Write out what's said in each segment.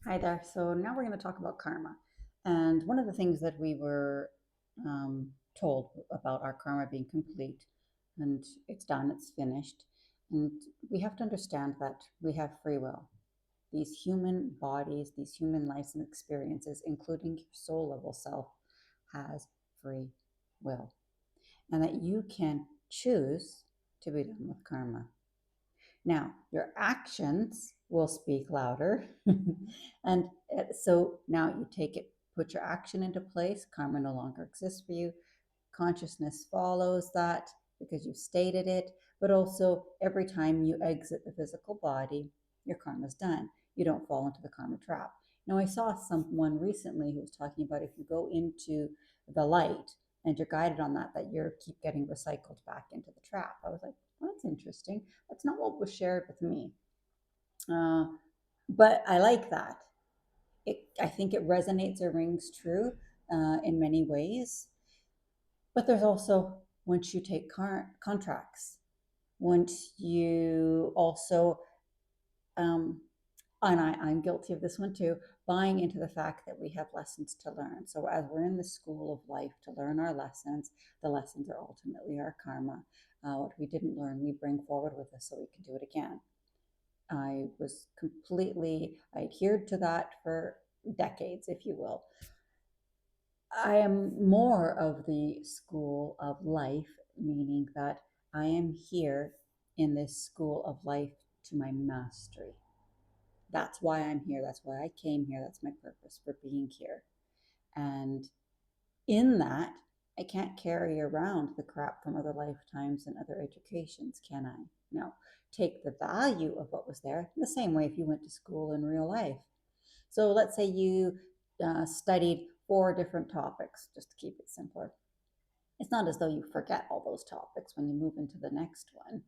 Hi there. So now we're going to talk about karma. And one of the things that we were told about our karma being complete and it's done, it's finished. And we have to understand that we have free will. These human bodies, these human lives and experiences, including your soul level self, has free will. And that you can choose to be done with karma. Now, your actions will speak louder. and so now you take it, put your action into place. Karma no longer exists for you. Consciousness follows that because you've stated it. But also, every time you exit the physical body, your karma's done. You don't fall into the karma trap. Now, I saw someone recently who was talking about if you go into the light and you're guided on that, that you keep getting recycled back into the trap. I was like, well, that's interesting. That's not what was shared with me. Uh, but I like that. I think it resonates or rings true in many ways. But there's also once you take contracts, once you also, um, and I'm guilty of this one too, buying into the fact that we have lessons to learn. So as we're in the school of life to learn our lessons, the lessons are ultimately our karma. What we didn't learn, we bring forward with us so we can do it again. I adhered to that for decades, if you will. I am more of the school of life, meaning that I am here in this school of life to my mastery. That's why I'm here. That's why I came here. That's my purpose for being here. And in that, I can't carry around the crap from other lifetimes and other educations, can I? No. Take the value of what was there the same way if you went to school in real life. So let's say you studied 4 different topics, just to keep it simpler. It's not as though you forget all those topics when you move into the next one.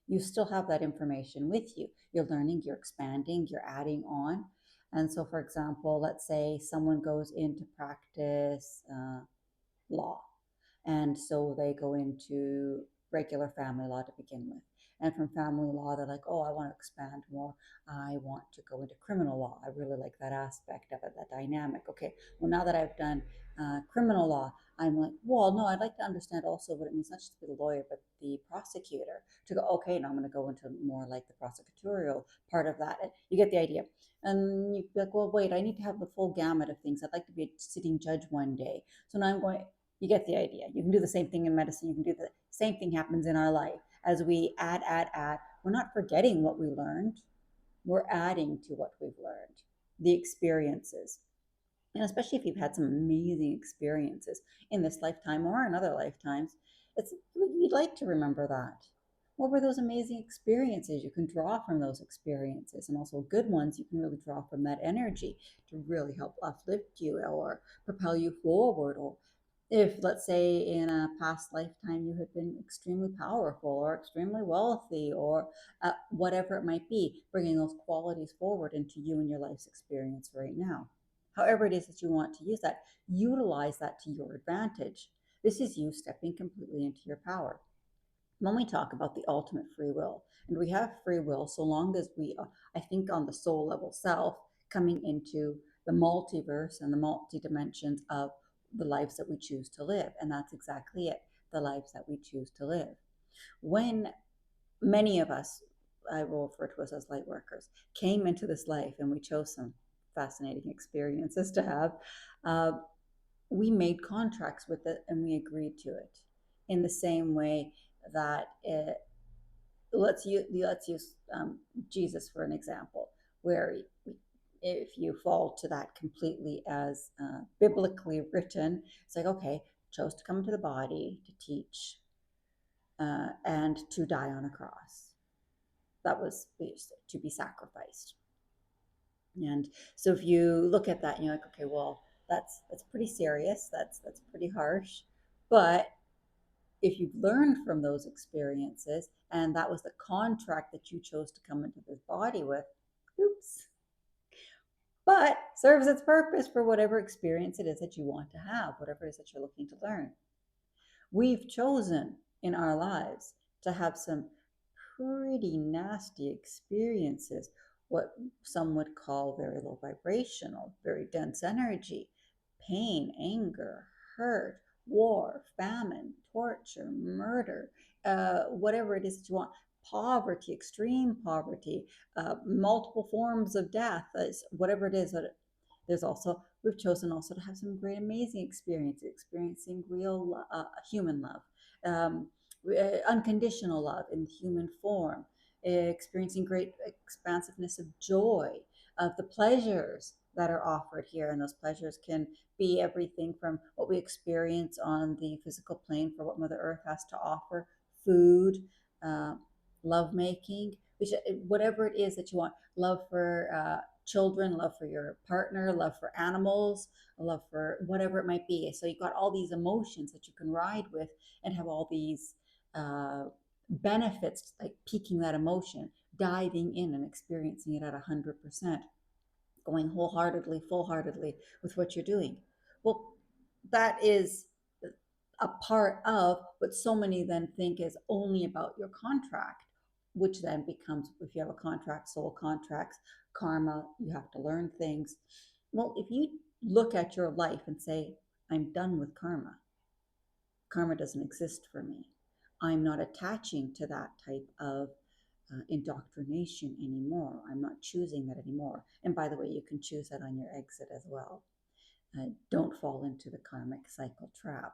You still have that information with you. You're learning, you're expanding, you're adding on. And so, for example, let's say someone goes into practice law. And so they go into regular family law to begin with. And from family law, they're like, oh, I want to expand more. I want to go into criminal law. I really like that aspect of it, that dynamic. Okay, well, now that I've done criminal law, I'm like, well, no, I'd like to understand also what it means, not just to be the lawyer, but the prosecutor. To go, okay, now I'm going to go into more like the prosecutorial part of that. You get the idea. And you'd be like, well, wait, I need to have the full gamut of things. I'd like to be a sitting judge one day. So now I'm going, you get the idea. You can do the same thing in medicine. You can do the same thing happens in our life. As we add, we're not forgetting what we learned. We're adding to what we've learned, the experiences. And especially if you've had some amazing experiences in this lifetime or in other lifetimes, it's you'd like to remember that. What were those amazing experiences? You can draw from those experiences, and also good ones. You can really draw from that energy to really help uplift you or propel you forward. Or if, let's say, in a past lifetime you had been extremely powerful or extremely wealthy or whatever it might be, bringing those qualities forward into you and your life's experience right now. However it is that you want to use that, utilize that to your advantage. This is you stepping completely into your power. When we talk about the ultimate free will, and we have free will so long as we, I think, on the soul level self, coming into the multiverse and the multi dimensions of the lives that we choose to live. And that's exactly it, the lives that we choose to live. When many of us, I will refer to us as light workers, came into this life and we chose some fascinating experiences to have, uh, we made contracts with it and we agreed to it in the same way that let's use Jesus for an example, where if you fall to that completely as biblically written, it's like, okay, chose to come into the body to teach and to die on a cross. That was to be sacrificed. And so if you look at that and you're like, okay, well, that's pretty serious. That's pretty harsh. But if you've learned from those experiences and that was the contract that you chose to come into this body with, oops, but serves its purpose for whatever experience it is that you want to have, whatever it is that you're looking to learn. We've chosen in our lives to have some pretty nasty experiences what some would call very low vibrational, very dense energy, pain, anger, hurt, war, famine, torture, murder, whatever it is that you want, poverty, extreme poverty, multiple forms of death, whatever it is that there's also, we've chosen also to have some great, amazing experiences, experiencing real human love, um, unconditional love in human form, experiencing great expansiveness of joy, of the pleasures that are offered here. And those pleasures can be everything from what we experience on the physical plane for what Mother Earth has to offer, food, uh, love making, which, whatever it is that you want, love for children, love for your partner, love for animals, love for whatever it might be. So you've got all these emotions that you can ride with and have all these benefits, like piquing that emotion, diving in and experiencing it at 100%, going wholeheartedly, full-heartedly with what you're doing. Well, that is a part of what so many then think is only about your contract, which then becomes, if you have a contract, soul contracts, karma, you have to learn things. Well, if you look at your life and say, I'm done with karma, karma doesn't exist for me, I'm not attaching to that type of indoctrination anymore. I'm not choosing that anymore. And by the way, you can choose that on your exit as well. Don't fall into the karmic cycle trap.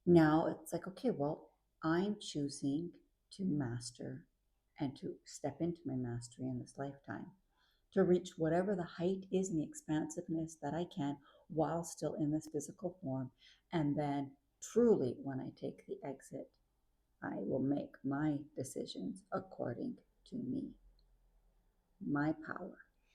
Now it's like, okay, well, I'm choosing to master and to step into my mastery in this lifetime, to reach whatever the height is in the expansiveness that I can while still in this physical form. And then truly, when I take the exit, I will make my decisions according to me, my power,